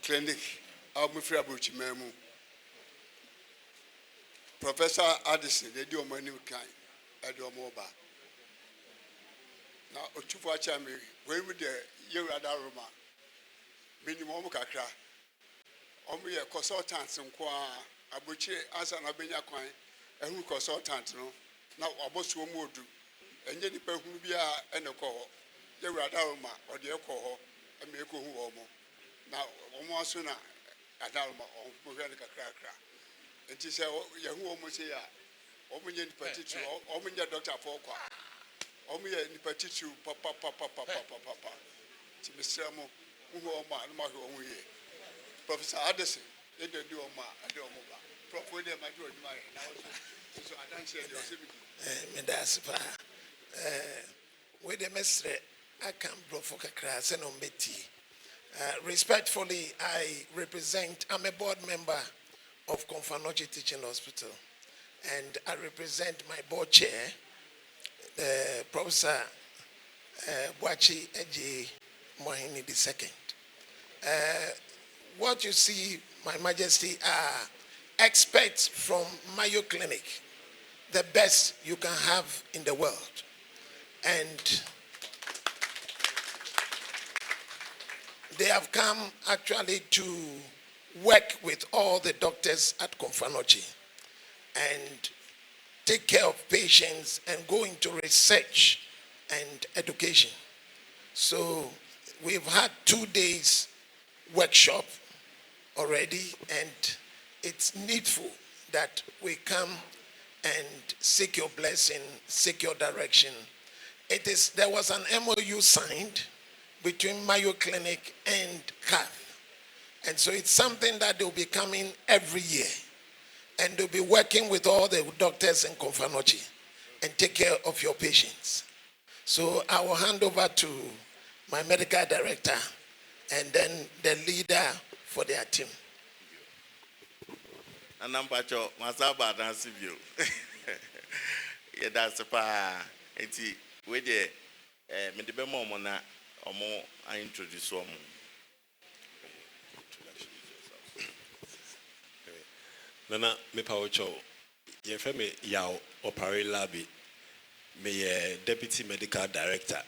Clinic, Almufra Buchimemu. Professor Addison, they do my new kind, I do mobile. Now, Ochufu Achami, when with the Yeradaruma, minimum Kakra, only a consultant, and Qua, Abuchi, as an Abenya coin, and who consultant, no, now Opemsuo do, and yet the Pehubia and the call, Yeradaruma, or the alcohol, and make who almost. Now, almost sooner, Adaruma, or Moganica Cracker. And she said, Yahoo almost here, Ominian Petitu, Ominia Doctor Foka, Omia in Petitu, Papa, Timisamo, Uma, and Marco Omi. Professor Addison, they don't do Oma, I don't move. Prof. William, I do my so I don't say your That's with the mestre, I can't provoke a class and on Betty. Respectfully, I'm a board member of Confanochi Teaching Hospital, and I represent my board chair, Professor Boachi Eji Mohini II. What you see, My Majesty, are experts from Mayo Clinic, the best you can have in the world. And they have come actually to work with all the doctors at Confanochi and take care of patients and go into research and education. So we've had 2 days workshop already, and it's needful that we come and seek your blessing, seek your direction. There was an MoU signed between Mayo Clinic and KATH. And so it's something that they'll be coming every year. And they'll be working with all the doctors in Confanochi and take care of your patients. So I will hand over to my medical director and then the leader for their team. And I'm Pacho, Masaba, that's you. Yeah, that's a pa. It's with the Medibe Momona or more. I introduce one. Nana me pawocho ye feme yaw opare labi me deputy medical director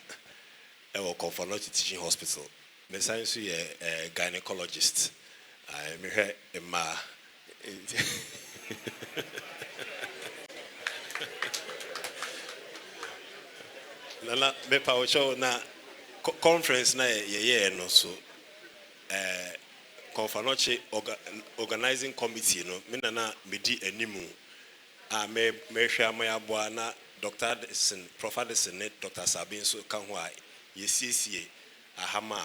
e wo Confanochi Teaching Hospital me science ye gynecologist I me he ma Nana me pawocho na conference na ye no so Confanochi organizing committee no minana medi animu me hwa my na Dr. Addison, Prof. Addison, Dr. Sabin so kan ho a yesiesie ahama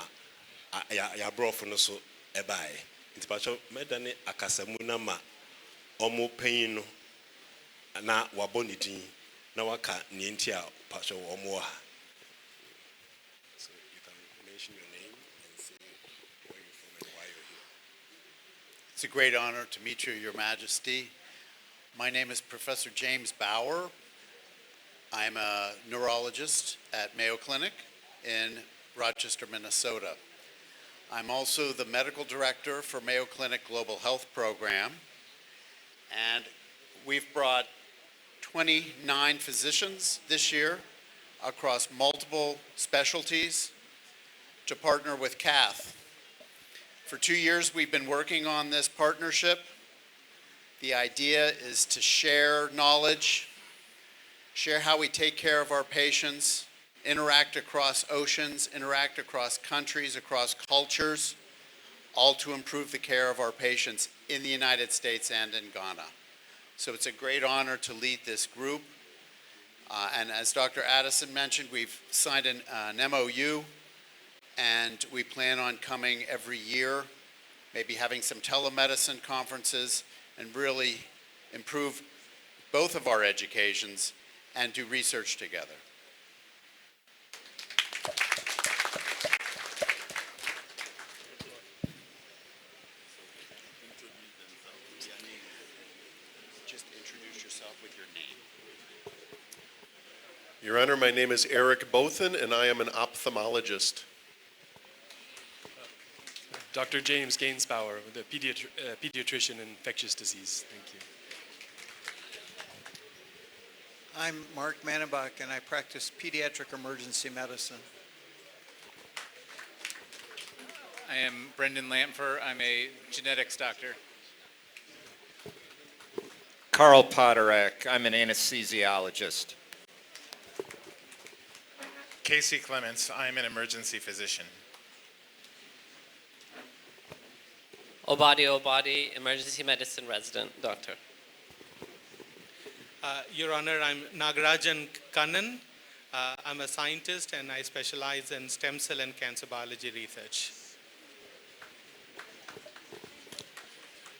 ya brof no so ebae ntipacho medane akasamu na ma omo panyin no na wabonidin na waka ne nti a pacho omo ha. So you can mention your name and say where you're from and why you're here. It's a great honor to meet you, Your Majesty. My name is Professor James Bauer. I'm a neurologist at Mayo Clinic in Rochester, Minnesota. I'm also the medical director for Mayo Clinic Global Health Program. And we've brought 29 physicians this year across multiple specialties to partner with KATH. For 2 years, we've been working on this partnership. The idea is to share knowledge, share how we take care of our patients, interact across oceans, interact across countries, across cultures, all to improve the care of our patients in the United States and in Ghana. So it's a great honor to lead this group. And as Dr. Addison mentioned, we've signed an MoU, and we plan on coming every year, maybe having some telemedicine conferences, and really improve both of our educations and do research together. Just introduce yourself with your name. Your Honor, my name is Eric Bothan, and I am an ophthalmologist. Dr. James Gainsbauer, the pediatrician in infectious disease. Thank you. I'm Mark Manabach, and I practice pediatric emergency medicine. I am Brendan Lampfer. I'm a genetics doctor. Carl Potterack. I'm an anesthesiologist. Casey Clements. I'm an emergency physician. Obadi, emergency medicine resident doctor. Your Honor, I'm Nagarajan Kannan. I'm a scientist and I specialize in stem cell and cancer biology research.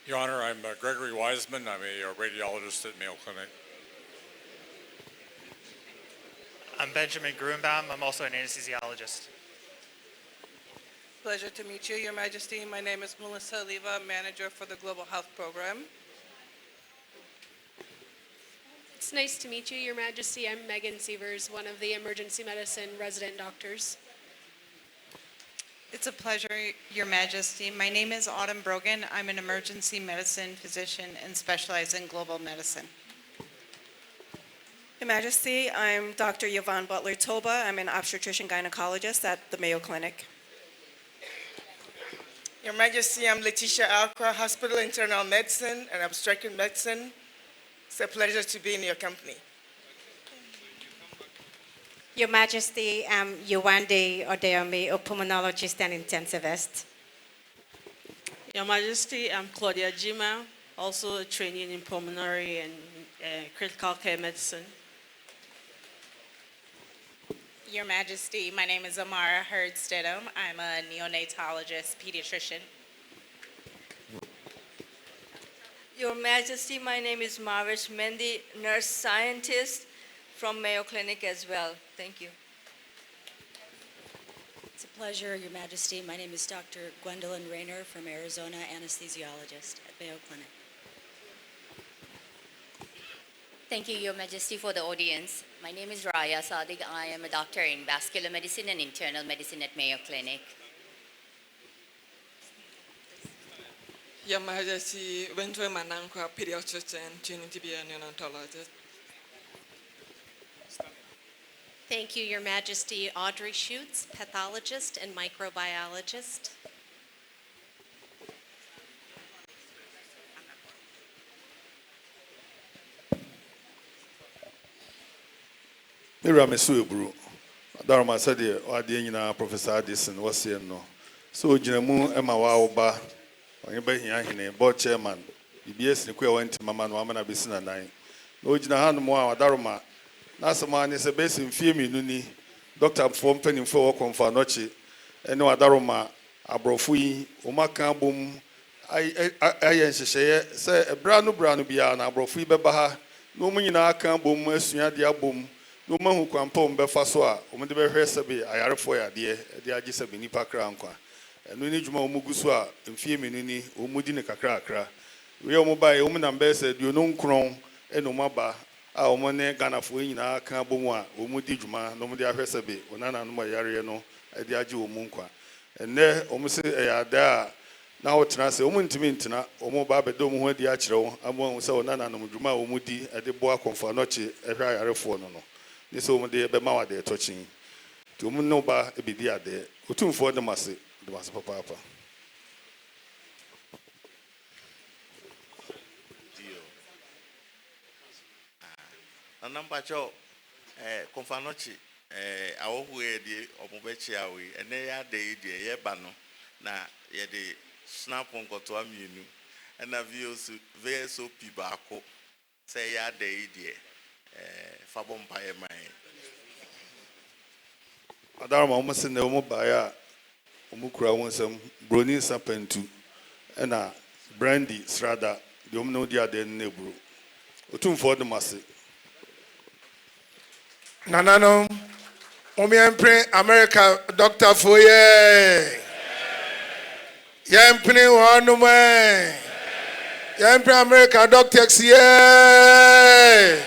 Your Honor, I'm Gregory Wiseman. I'm a radiologist at Mayo Clinic. I'm Benjamin Grunbaum. I'm also an anesthesiologist. Pleasure to meet you, Your Majesty. My name is Melissa Oliva, manager for the Global Health Program. It's nice to meet you, Your Majesty. I'm Megan Sievers, one of the emergency medicine resident doctors. It's a pleasure, Your Majesty. My name is Autumn Brogan. I'm an emergency medicine physician and specialize in global medicine. Your Majesty, I'm Dr. Yvonne Butler-Toba. I'm an obstetrician gynecologist at the Mayo Clinic. Your Majesty, I'm Letitia Alcra, hospital internal medicine and obstetric medicine. It's a pleasure to be in your company. Your Majesty, I'm Yewande Odeomi, a pulmonologist and intensivist. Your Majesty, I'm Claudia Jima, also a trainee in pulmonary and critical care medicine. Your Majesty, my name is Amara Hurd-Stidham. I'm a neonatologist pediatrician. Your Majesty, my name is Marvish Mendy, nurse scientist from Mayo Clinic as well. Thank you. It's a pleasure, Your Majesty. My name is Dr. Gwendolyn Rayner from Arizona, anesthesiologist at Mayo Clinic. Thank you, Your Majesty, for the audience. My name is Raya Sadiq. I am a doctor in vascular medicine and internal medicine at Mayo Clinic. Your Majesty, Wendwe Manankwa, pediatrician, training to be a neonatologist. Thank you, Your Majesty. Audrey Schutz, pathologist and microbiologist. Miriam Suebru, Dharma said, or the Professor Addison was here no. So, Jinamu Emma Wauba, or Yahine, board chairman, BBS Niqua went to Mamma Wamana Bissina 9. No Jinahan Moa, Dharma, Nasaman is a base in Fimi Nuni, Doctor from Penning for Confanochi, and no Adaroma, Abrofui, Umaka Boom, I say a brand new Biana, Abrofui Bebaha, no Munina can boom, Messia dia boom. No man who can pump Befaswa, Omade Hersabe, I are for ya, dear, the Agisa Benipa Cranqua. And we need more Muguswa, and Fiaminini, Umudina Cacra. We are mobile, woman and Bessed, you know, Cron, and Omaba, our money, Ghana Fuina, Camboma, Umudijuma, Nomadia Hersabe, Onana Mayariano, at the Aju Munqua. And there, almost a there. Now, Trans, Omuntimintina, Omoba, Dom, where the Achro, among so Nana Mujuma, Umudi, at the Boa Confanochi, a higher phone. This woman there, Bemawa, they're touching. To Munoba, a bidia there. Utum for the Massy, the Mass Papa. Number Joe, Confanochi, our way, the Omobechiawi, and they are the Yebano, na ye de snap on to aminu, and a view very so pibako, say ya de Fabon Pie mine. Adama almost in the Omobaya, Omukra wants some brownie sapentu, and a brandy, strada, the Omnodia de Nebru. Utum for the Massy. Nanano, Omiempre, America, Dr. Foye. Yampini one way. Yampini America, Dr. Xie.